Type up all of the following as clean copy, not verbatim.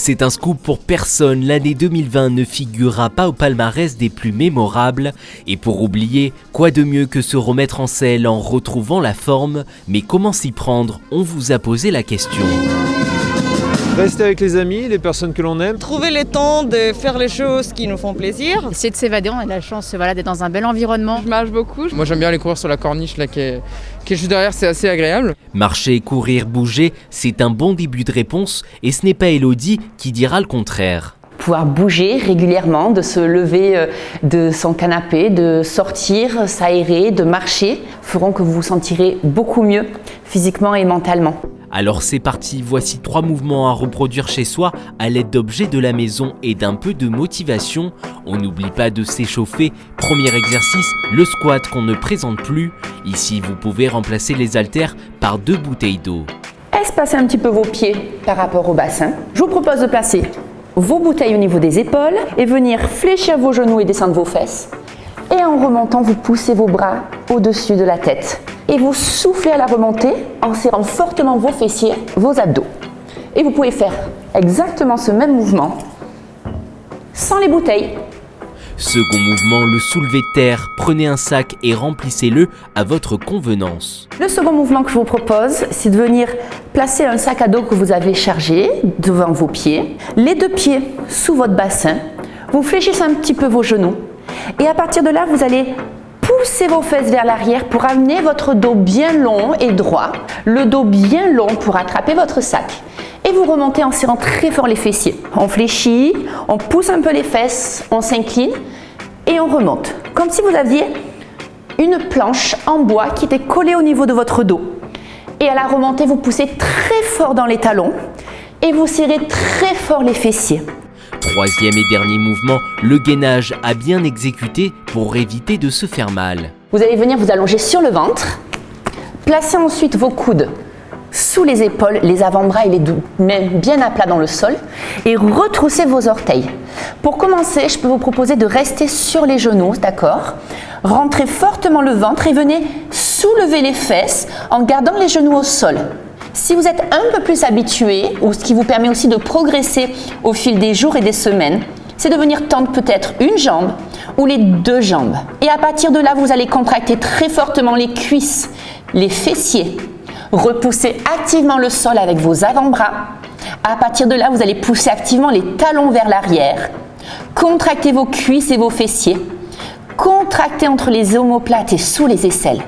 C'est un scoop pour personne, l'année 2020 ne figurera pas au palmarès des plus mémorables. Et pour oublier, quoi de mieux que se remettre en selle en retrouvant la forme? Mais comment s'y prendre? On vous a posé la question. Rester avec les amis, les personnes que l'on aime. Trouver le temps de faire les choses qui nous font plaisir. Essayer de s'évader, on a de la chance d'être dans un bel environnement. Je marche beaucoup. Moi j'aime bien aller courir sur la corniche là, qui est juste derrière, c'est assez agréable. Marcher, courir, bouger, c'est un bon début de réponse et ce n'est pas Elodie qui dira le contraire. Pouvoir bouger régulièrement, de se lever de son canapé, de sortir, s'aérer, de marcher, feront que vous vous sentirez beaucoup mieux physiquement et mentalement. Alors c'est parti, voici 3 mouvements à reproduire chez soi à l'aide d'objets de la maison et d'un peu de motivation. On n'oublie pas de s'échauffer. Premier exercice, le squat qu'on ne présente plus. Ici, vous pouvez remplacer les haltères par 2 bouteilles d'eau. Espacez un petit peu vos pieds par rapport au bassin. Je vous propose de placer vos bouteilles au niveau des épaules et venir fléchir vos genoux et descendre vos fesses. Et en remontant, vous poussez vos bras au-dessus de la tête. Et vous soufflez à la remontée en serrant fortement vos fessiers, vos abdos. Et vous pouvez faire exactement ce même mouvement sans les bouteilles. Second mouvement, le soulevé de terre. Prenez un sac et remplissez-le à votre convenance. Le second mouvement que je vous propose, c'est de venir placer un sac à dos que vous avez chargé devant vos pieds. Les 2 pieds sous votre bassin. Vous fléchissez un petit peu vos genoux. Et à partir de là, vous allez poussez vos fesses vers l'arrière pour amener votre dos bien long et droit, le dos bien long pour attraper votre sac. Et vous remontez en serrant très fort les fessiers. On fléchit, on pousse un peu les fesses, on s'incline et on remonte. Comme si vous aviez une planche en bois qui était collée au niveau de votre dos. Et à la remontée, vous poussez très fort dans les talons et vous serrez très fort les fessiers. Troisième et dernier mouvement, le gainage à bien exécuter pour éviter de se faire mal. Vous allez venir vous allonger sur le ventre, placez ensuite vos coudes sous les épaules, les avant-bras et les mains bien à plat dans le sol et retroussez vos orteils. Pour commencer, je peux vous proposer de rester sur les genoux, d'accord? Rentrez fortement le ventre et venez soulever les fesses en gardant les genoux au sol. Si vous êtes un peu plus habitué, ou ce qui vous permet aussi de progresser au fil des jours et des semaines, c'est de venir tendre peut-être une jambe ou les 2 jambes. Et à partir de là, vous allez contracter très fortement les cuisses, les fessiers. Repoussez activement le sol avec vos avant-bras. À partir de là, vous allez pousser activement les talons vers l'arrière. Contractez vos cuisses et vos fessiers. Contractez entre les omoplates et sous les aisselles.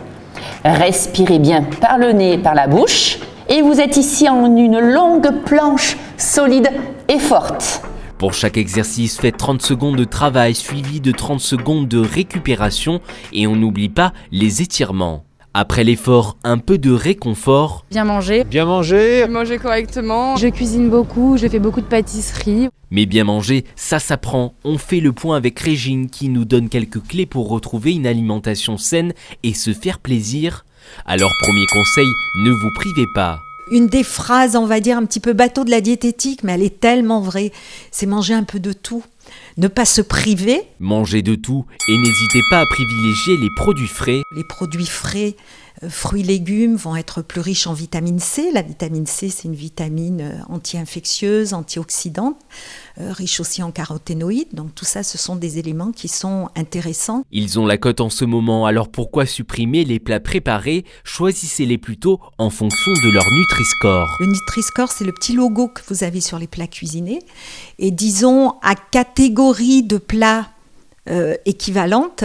Respirez bien par le nez et par la bouche. Et vous êtes ici en une longue planche solide et forte. Pour chaque exercice, faites 30 secondes de travail suivi de 30 secondes de récupération et on n'oublie pas les étirements. Après l'effort, un peu de réconfort. Bien manger. Bien manger. Manger correctement. Je cuisine beaucoup, je fais beaucoup de pâtisseries. Mais bien manger, ça s'apprend. On fait le point avec Régine qui nous donne quelques clés pour retrouver une alimentation saine et se faire plaisir. Alors premier conseil, ne vous privez pas. Une des phrases, on va dire, un petit peu bateau de la diététique, mais elle est tellement vraie, c'est manger un peu de tout. Ne pas se priver. Mangez de tout et n'hésitez pas à privilégier les produits frais. Les produits frais, fruits, légumes vont être plus riches en vitamine C. La vitamine C, c'est une vitamine anti-infectieuse, antioxydante, riche aussi en caroténoïdes. Donc tout ça, ce sont des éléments qui sont intéressants. Ils ont la cote en ce moment, alors pourquoi supprimer les plats préparés? Choisissez-les plutôt en fonction de leur Nutri-Score. Le Nutri-Score, c'est le petit logo que vous avez sur les plats cuisinés. Et disons, à catégorie de plats équivalente,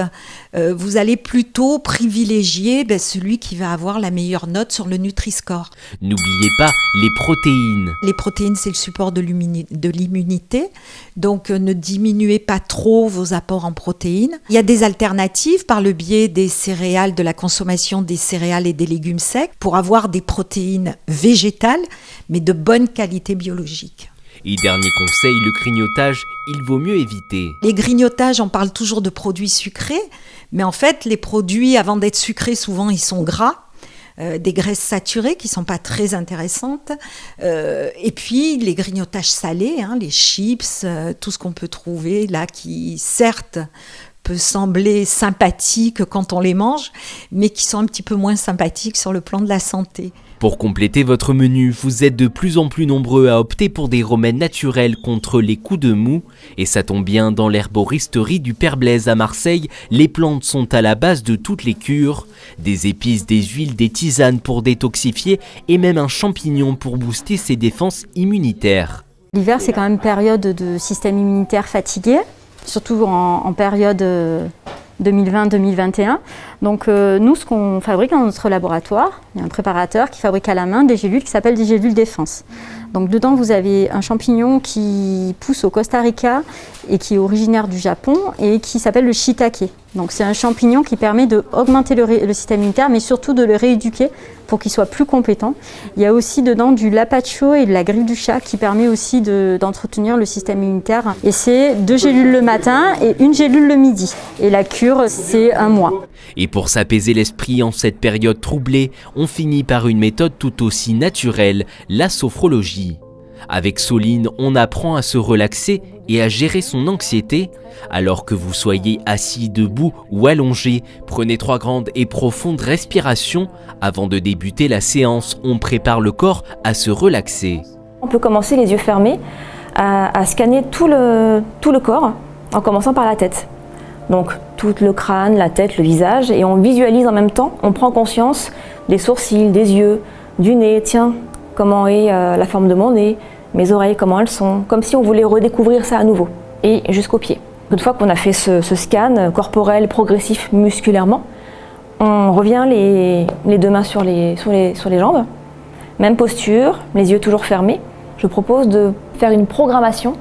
vous allez plutôt privilégier celui qui va avoir la meilleure note sur le Nutri-Score. N'oubliez pas les protéines. Les protéines, c'est le support de l'immunité, donc ne diminuez pas trop vos apports en protéines. Il y a des alternatives par le biais des céréales, de la consommation des céréales et des légumes secs pour avoir des protéines végétales, mais de bonne qualité biologique. Et dernier conseil, le grignotage, il vaut mieux éviter. Les grignotages, on parle toujours de produits sucrés, mais en fait, les produits, avant d'être sucrés, souvent, ils sont gras. Des graisses saturées qui ne sont pas très intéressantes. Et puis, les grignotages salés, les chips, tout ce qu'on peut trouver là qui, certes, peut sembler sympathiques quand on les mange, mais qui sont un petit peu moins sympathiques sur le plan de la santé. Pour compléter votre menu, vous êtes de plus en plus nombreux à opter pour des remèdes naturels contre les coups de mou. Et ça tombe bien, dans l'herboristerie du Père Blaise à Marseille, les plantes sont à la base de toutes les cures. Des épices, des huiles, des tisanes pour détoxifier et même un champignon pour booster ses défenses immunitaires. L'hiver, c'est quand même une période de système immunitaire fatigué, surtout en période 2020-2021. Donc nous, ce qu'on fabrique dans notre laboratoire, il y a un préparateur qui fabrique à la main des gélules qui s'appellent des gélules défense. Donc dedans, vous avez un champignon qui pousse au Costa Rica et qui est originaire du Japon et qui s'appelle le shiitake. Donc c'est un champignon qui permet d'augmenter le système immunitaire, mais surtout de le rééduquer pour qu'il soit plus compétent. Il y a aussi dedans du lapacho et de la griffe du chat qui permet aussi d'entretenir le système immunitaire. Et c'est 2 gélules le matin et 1 gélule le midi. Et la cure, c'est 1 mois. Et pour s'apaiser l'esprit en cette période troublée, on finit par une méthode tout aussi naturelle, la sophrologie. Avec Soline, on apprend à se relaxer et à gérer son anxiété. Alors que vous soyez assis, debout ou allongé, prenez 3 grandes et profondes respirations. Avant de débuter la séance, on prépare le corps à se relaxer. On peut commencer les yeux fermés à scanner tout le corps en commençant par la tête. Donc tout le crâne, la tête, le visage, et on visualise en même temps, on prend conscience des sourcils, des yeux, du nez. Tiens, comment est la forme de mon nez, mes oreilles, comment elles sont, comme si on voulait redécouvrir ça à nouveau, et jusqu'aux pieds. Une fois qu'on a fait ce scan corporel progressif musculairement, on revient les 2 mains sur les jambes, même posture, les yeux toujours fermés. Je propose de faire une programmation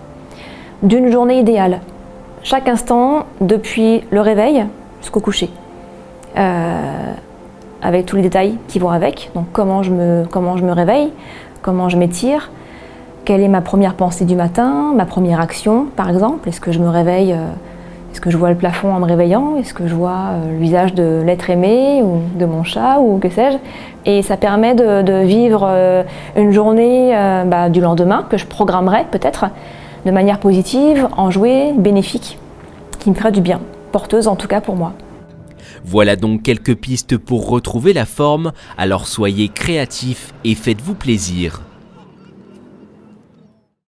d'une journée idéale. Chaque instant, depuis le réveil jusqu'au coucher, avec tous les détails qui vont avec. Donc comment je me réveille, comment je m'étire, quelle est ma première pensée du matin, ma première action par exemple. Est-ce que je me réveille, est-ce que je vois le plafond en me réveillant, est-ce que je vois le visage de l'être aimé ou de mon chat ou que sais-je. Et ça permet de vivre une journée du lendemain que je programmerai peut-être de manière positive, enjouée, bénéfique, qui me fera du bien, porteuse en tout cas pour moi. Voilà donc quelques pistes pour retrouver la forme, alors soyez créatifs et faites-vous plaisir.